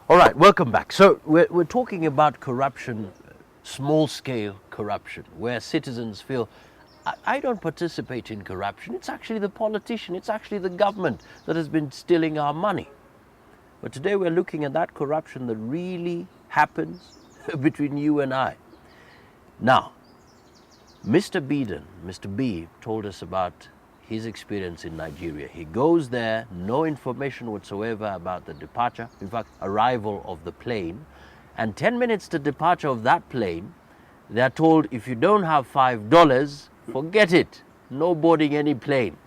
All right, welcome back. So we're talking about corruption, small-scale corruption, where citizens feel, I don't participate in corruption. It's actually the politician, it's actually the government that has been stealing our money. But today we're looking at that corruption that really happens between you and I. Now, Mr. B, told us about his experience in Nigeria. He goes there, no information whatsoever about the departure, in fact, arrival of the plane. And 10 minutes to departure of that plane, they're told, if you don't have $5, forget it. No boarding any plane.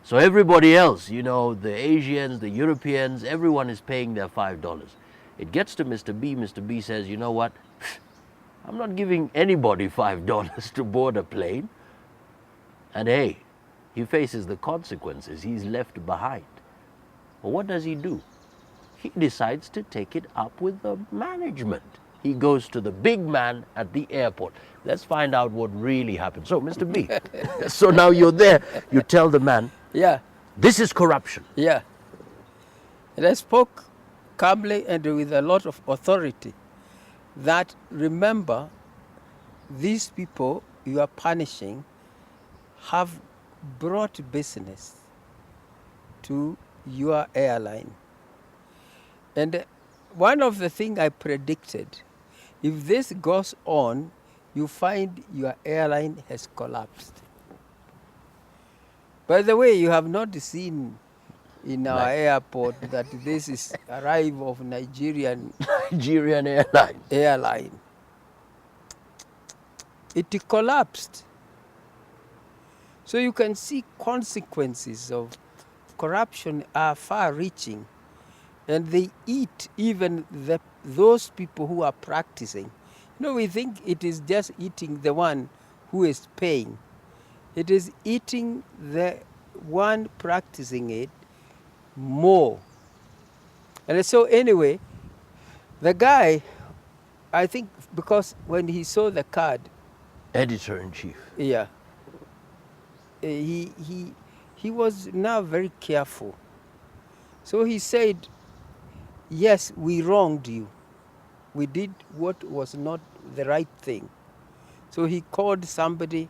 So everybody else, the Asians, the Europeans, everyone is paying their $5. It gets to Mr. B. Mr. B says, you know what? I'm not giving anybody $5 to board a plane. And hey, he faces the consequences. He's left behind. But what does he do? He decides to take it up with the management. He goes to the big man at the airport. Let's find out what really happened. So, Mr. B, so now you're there. You tell the man, Yeah, this is corruption. yeah. And I spoke calmly and with a lot of authority that, remember, these people you are punishing have brought business to your airline. And one of the things I predicted, if this goes on, you find your airline has collapsed. By the way, you have not seen in our airport that this is arrival of Nigerian airline. It collapsed. So you can see consequences of corruption are far-reaching, and they eat even those people who are practicing. We think it is just eating the one who is paying. It is eating the one practicing it more. And so anyway, the guy, I think because when he saw the card, Editor-in-chief. yeah, he was now very careful. So he said, yes, we wronged you. We did what was not the right thing. So he called somebody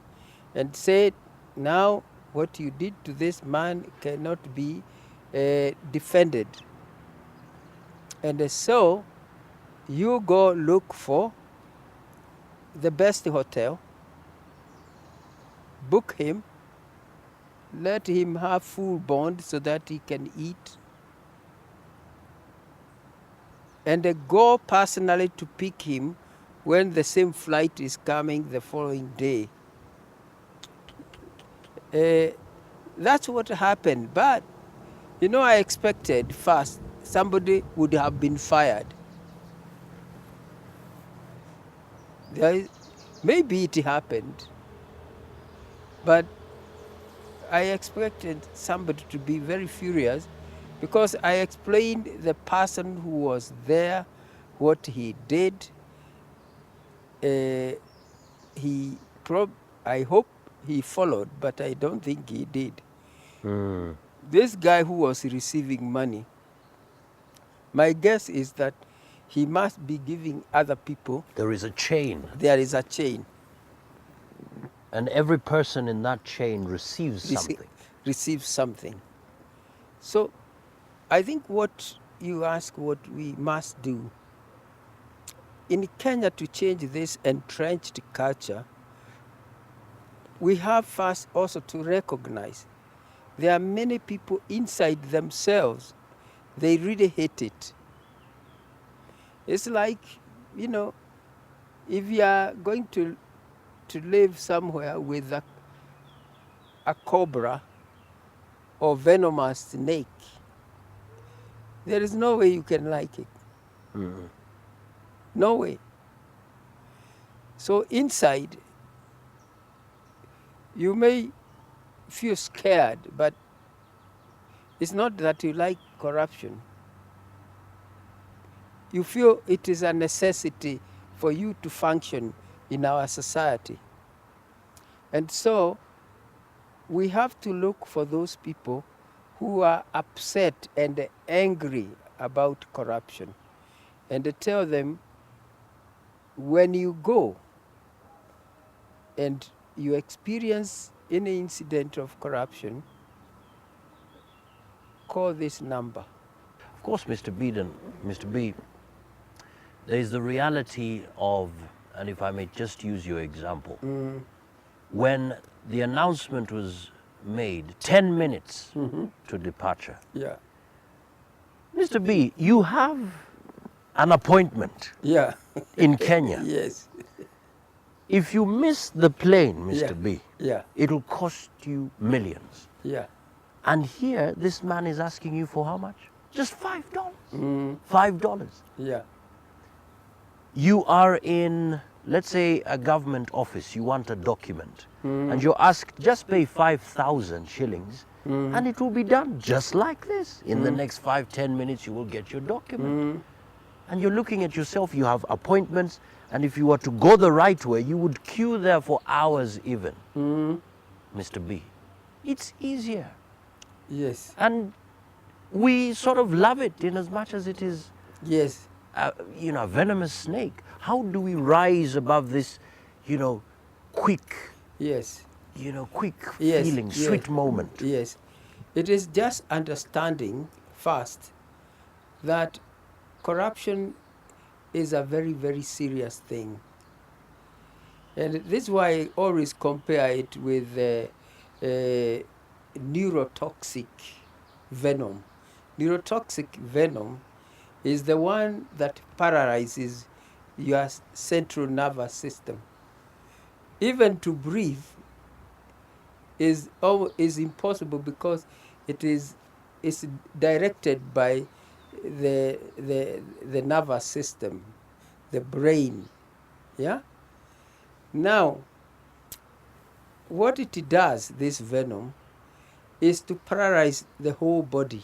and said, now what you did to this man cannot be defended. And so you go look for the best hotel, book him, let him have full bond so that he can eat, and go personally to pick him when the same flight is coming the following day. That's what happened. But, I expected first somebody would have been fired. Maybe it happened, but I expected somebody to be very furious because I explained the person who was there, what he did. I hope he followed, but I don't think he did. This guy who was receiving money, my guess is that he must be giving other people. There is a chain. There is a chain. And every person in that chain receives something. So I think what you ask, what we must do in Kenya to change this entrenched culture, we have first also to recognize there are many people inside themselves, they really hate it. It's like, if you are going to live somewhere with a cobra or venomous snake, there is no way you can like it. No way. So inside, you may feel scared, but it's not that you like corruption. You feel it is a necessity for you to function in our society. And so we have to look for those people who are upset and angry about corruption. and tell them, when you go and you experience any incident of corruption, call this number. Of course, Mr. B, there is the reality of, and if I may just use your example, when the announcement was made 10 minutes to departure, Yeah. Mr. B, you have an appointment Yeah. in Kenya. Yes. If you miss the plane, Mr. Yeah. B, Yeah. it'll cost you millions. Yeah. And here, this man is asking you for how much? Just $5. $5. Yeah. You are in, let's say, a government office, you want a document, and you're asked, just pay 5,000 shillings, and it will be done just like this. In the next 5-10 minutes, you will get your document. And you're looking at yourself, you have appointments, and if you were to go the right way, you would queue there for hours even. Mr. B, it's easier. Yes. And we sort of love it in as much as it is Yes. a venomous snake. How do we rise above this, quick, Yes. quick Yes. feeling, Yes. sweet moment? Yes. It is just understanding first that corruption is a very, very serious thing. And this is why I always compare it with neurotoxic venom. Neurotoxic venom is the one that paralyzes your central nervous system. Even to breathe is impossible because it's directed by the nervous system, the brain. Yeah. Now, what it does, this venom, is to paralyze the whole body.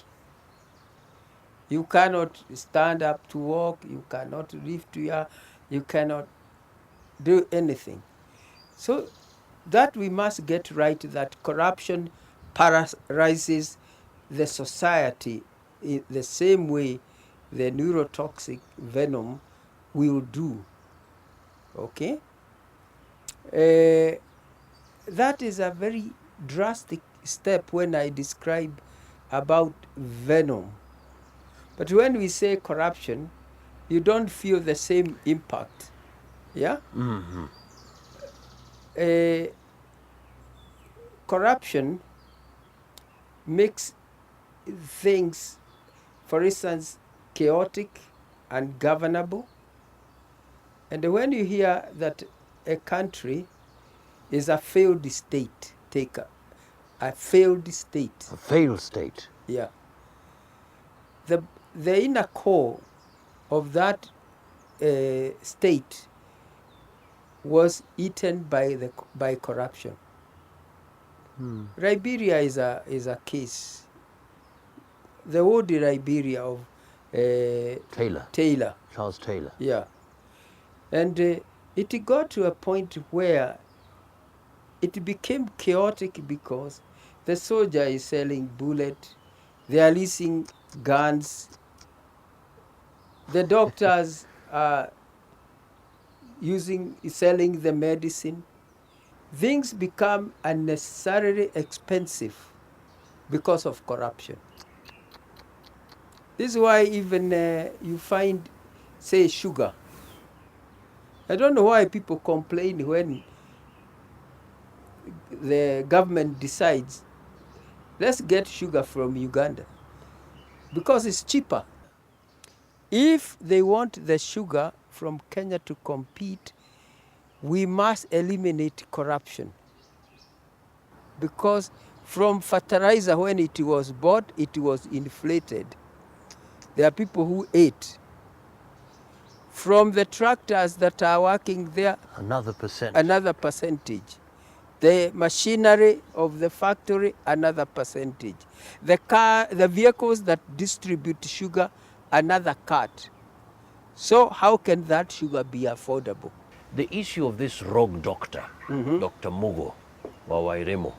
You cannot stand up to walk, you cannot lift you cannot do anything. So that we must get right, that corruption paralyzes the society in the same way the neurotoxic venom will do. Okay? That is a very drastic step when I describe about venom. But when we say corruption, you don't feel the same impact. Yeah? Corruption makes things, for instance, chaotic, ungovernable. And when you hear that a country is a failed state, a failed state. A failed state. Yeah. The inner core of that state was eaten by corruption. Liberia is a case. The old Liberia of Taylor. Charles Taylor. Yeah. And it got to a point where it became chaotic because the soldier is selling bullets, they are leasing guns, the doctors are selling the medicine. Things become unnecessarily expensive because of corruption. This is why even you find, say, sugar. I don't know why people complain when the government decides, let's get sugar from Uganda, because it's cheaper. If they want the sugar from Kenya to compete, we must eliminate corruption. Because from fertilizer, when it was bought, it was inflated. There are people who ate. From the tractors that are working there, Another percentage. The machinery of the factory, another percentage. The vehicles that distribute sugar, another cut. So how can that sugar be affordable? The issue of this rogue doctor, Dr. Mugo Wawairemo,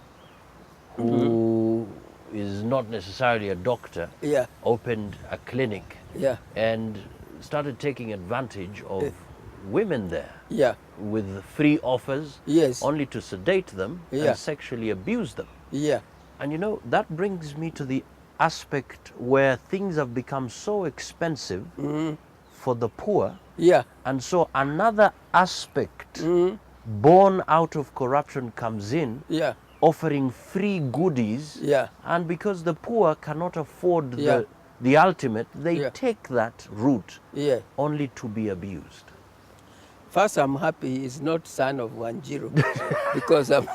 who is not necessarily a doctor, Yeah. opened a clinic, Yeah. and started taking advantage of women there Yeah. with free offers, Yes. only to sedate them Yeah. and sexually abuse them. Yeah. And you know, that brings me to the aspect where things have become so expensive for the poor. Yeah. And so another aspect born out of corruption comes in, Yeah. offering free goodies. Yeah. And because the poor cannot afford Yeah. the ultimate, they Yeah. take that route Yeah. only to be abused. First, I'm happy he's not son of Wanjiru because I'm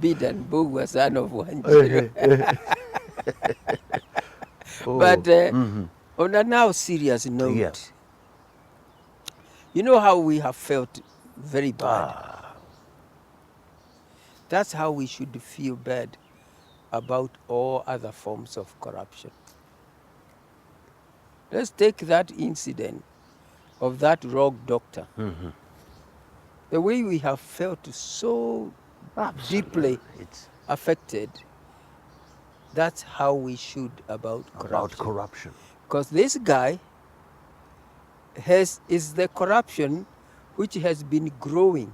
Bid and Boog was son of Wanjiru. But on a now serious note, Yeah. you know how we have felt very bad. That's how we should feel bad about all other forms of corruption. Let's take that incident of that rogue doctor. The way we have felt so deeply It's affected, that's how we should about about corruption. corruption. Because this guy is the corruption which has been growing.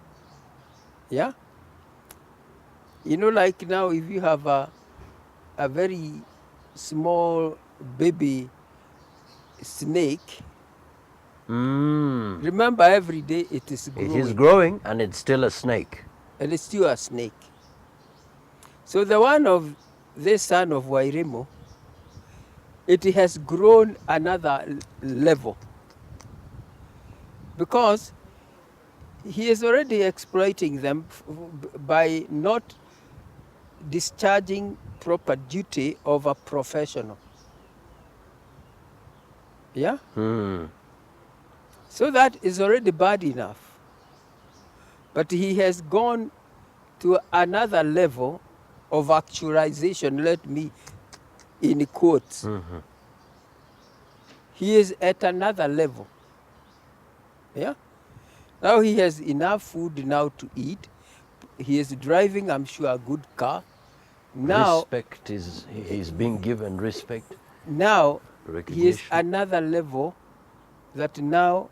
Yeah? You know, like now if you have a very small baby snake, remember every day it is growing. It is growing and it's still a snake. And it's still a snake. So the one of this son of Wairimo, it has grown another level. Because he is already exploiting them by not discharging proper duty of a professional. Yeah? So that is already bad enough. But he has gone to another level of actualization, let me in quotes. He is at another level. Yeah? Now he has enough food now to eat. He is driving, I'm sure, a good car. Now, Respect is, he's being given respect. now he is Recognition. another level that now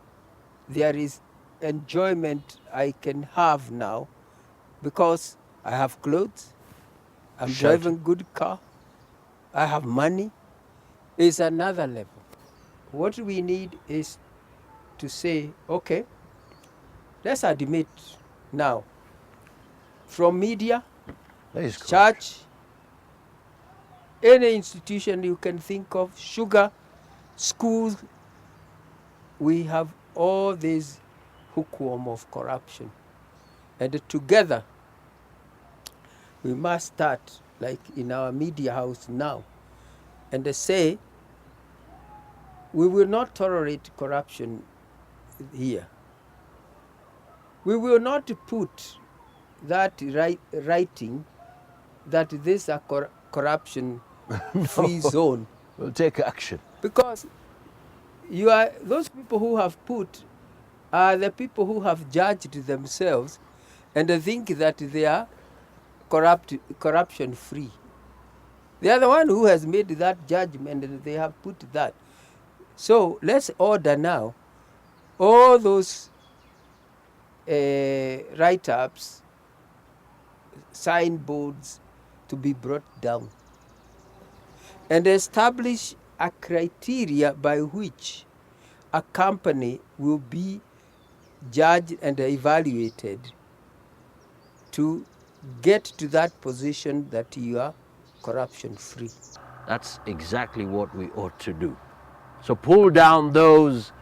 there is enjoyment I can have now because I have clothes, I'm Shelter. driving good car, I have money. It's another level. What we need is to say, okay, let's admit now, from media, That is correct. church, any institution you can think of, sugar, schools, we have all this hookworm of corruption. And together, we must start, like in our media house now, and say, we will not tolerate corruption here. We will not put that writing that this is a corruption-free zone. We'll take action. Because those people who have put are the people who have judged themselves and think that they are corruption-free. They are the one who has made that judgment and they have put that. So let's order now all those write-ups, signboards to be brought down and establish a criteria by which a company will be judged and evaluated to get to that position that you are corruption-free. That's exactly what we ought to do. So pull down those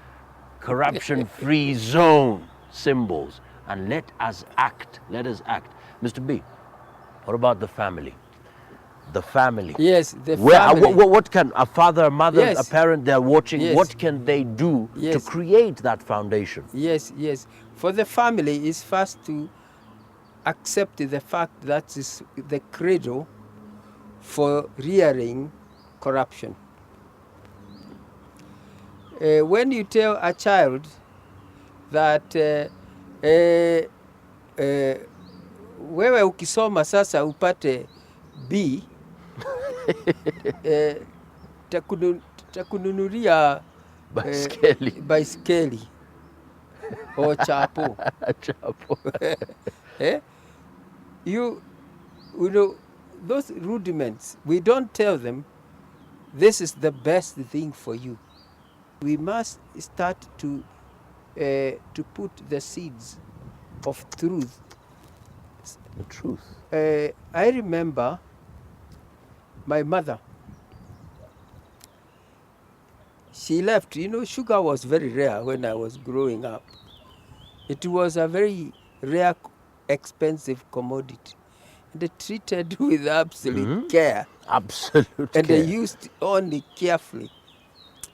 corruption-free zone symbols and let us act. Let us act. Mr. B, what about the family? The family. Yes, the family. What can a father, a mother, Yes. a parent, they're watching, Yes. what can they do to Yes. create that foundation? Yes, yes. For the family is first to accept the fact that is the cradle for rearing corruption. When you tell a child that wewe ukisoma sasa upate B, atakununulia Baiskeli. baiskeli or chapo. Chapo. Eh? You know, those rudiments, we don't tell them this is the best thing for you. We must start to put the seeds of truth. The truth. I remember my mother. She left. You know, sugar was very rare when I was growing up. It was a very rare, expensive commodity. And they treated with absolute care. Absolute And they care. used only carefully.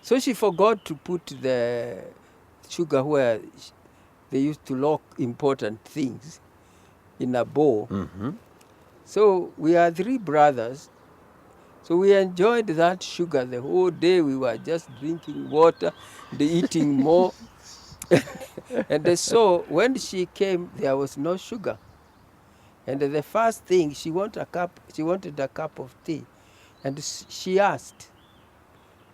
So she forgot to put the sugar where they used to lock important things in a bowl. So we are 3 brothers. So we enjoyed that sugar the whole day. We were just drinking water and eating more. And so when she came, there was no sugar. And the first thing, she wanted a cup of tea. And she asked,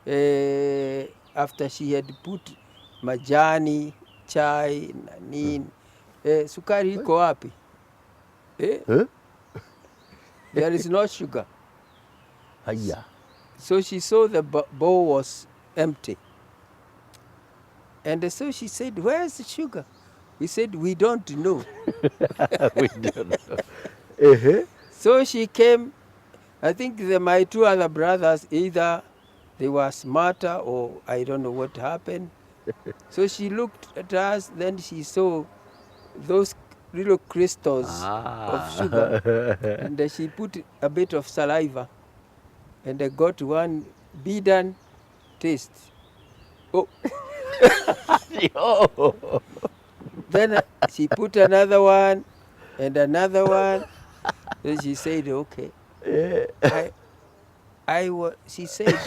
after she had put majani, chai, na nini, sukari iko wapi? Huh? There is no sugar. Hiya. So she saw the bowl was empty. And so she said, where's the sugar? We said, we don't know. We don't know. So she came. I think my 2 other brothers, either they were smarter or I don't know what happened. So she looked at us, then she saw those little crystals of sugar, and she put a bit of saliva, and I got one beaten taste. Oh. Yo. Then she put another one and another one. Then she said, okay. She said,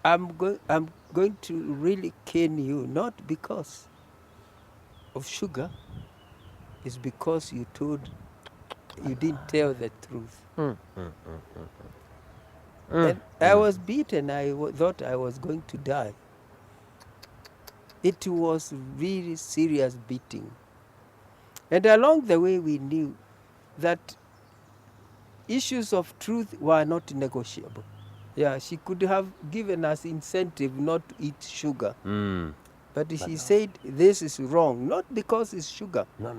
I'm going to really cane you, not because of sugar, it's because you didn't tell the truth. And I was beaten. I thought I was going to die. It was really serious beating. And along the way, we knew that issues of truth were not negotiable. Yeah, she could have given us incentive not to eat sugar. But she said this is wrong, not because it's sugar. No.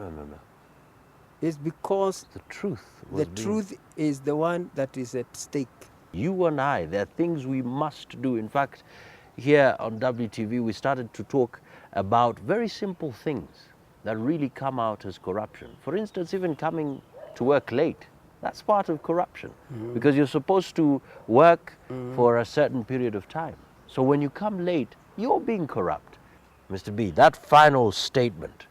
It's because The truth. the truth is the one that is at stake. You and I, there are things we must do. In fact, here on WTV, we started to talk about very simple things that really come out as corruption. For instance, even coming to work late. That's part of corruption because you're supposed to work for a certain period of time. So when you come late, you're being corrupt. Mr. B, that final statement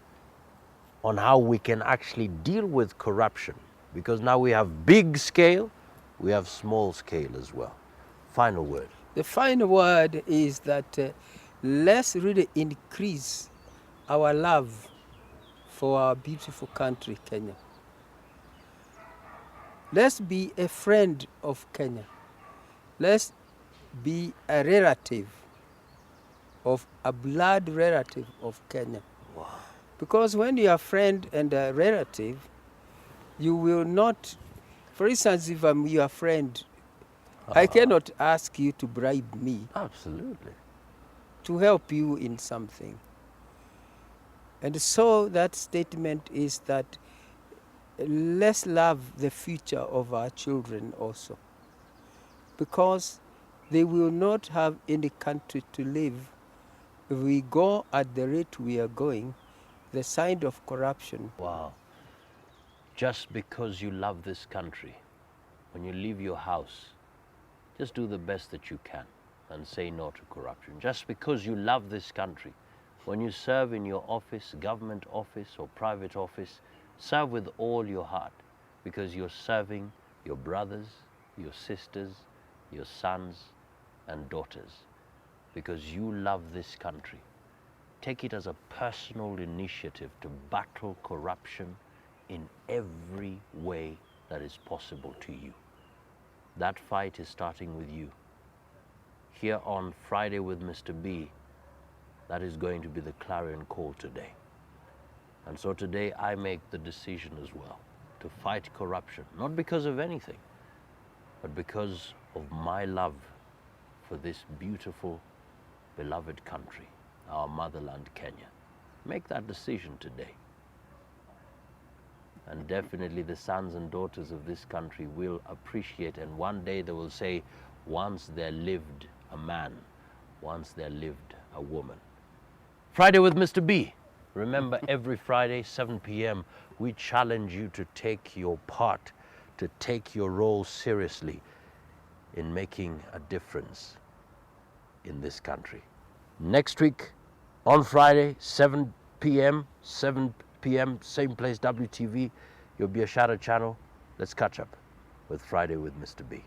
on how we can actually deal with corruption, because now we have big scale, we have small scale as well. Final word. The final word is that let's really increase our love for our beautiful country, Kenya. Let's be a friend of Kenya. Let's be a relative of a blood relative of Kenya. Wow. Because when you are a friend and a relative, you will not, for instance, if I'm your friend, I cannot ask you to bribe me. Absolutely. To help you in something. And so that statement is that let's love the future of our children also, because they will not have any country to live if we go at the rate we are going, the sign of corruption. Wow. Just because you love this country, when you leave your house, just do the best that you can and say no to corruption. Just because you love this country, when you serve in your office, government office or private office, serve with all your heart, because you're serving your brothers, your sisters, your sons and daughters, because you love this country. Take it as a personal initiative to battle corruption in every way that is possible to you. That fight is starting with you. here on Friday with Mr. B, that is going to be the clarion call today. And so today I make the decision as well to fight corruption, not because of anything, but because of my love for this beautiful, beloved country, our motherland, Kenya. Make that decision today. And definitely the sons and daughters of this country will appreciate, and one day they will say, once there lived a man, once there lived a woman. Friday with Mr. B. Remember, every Friday, 7 p.m., we challenge you to take your part, to take your role seriously in making a difference in this country. Next week, on Friday, 7 p.m., same place, WTV, you'll be a Shadow Channel. Let's catch up with Friday with Mr. B.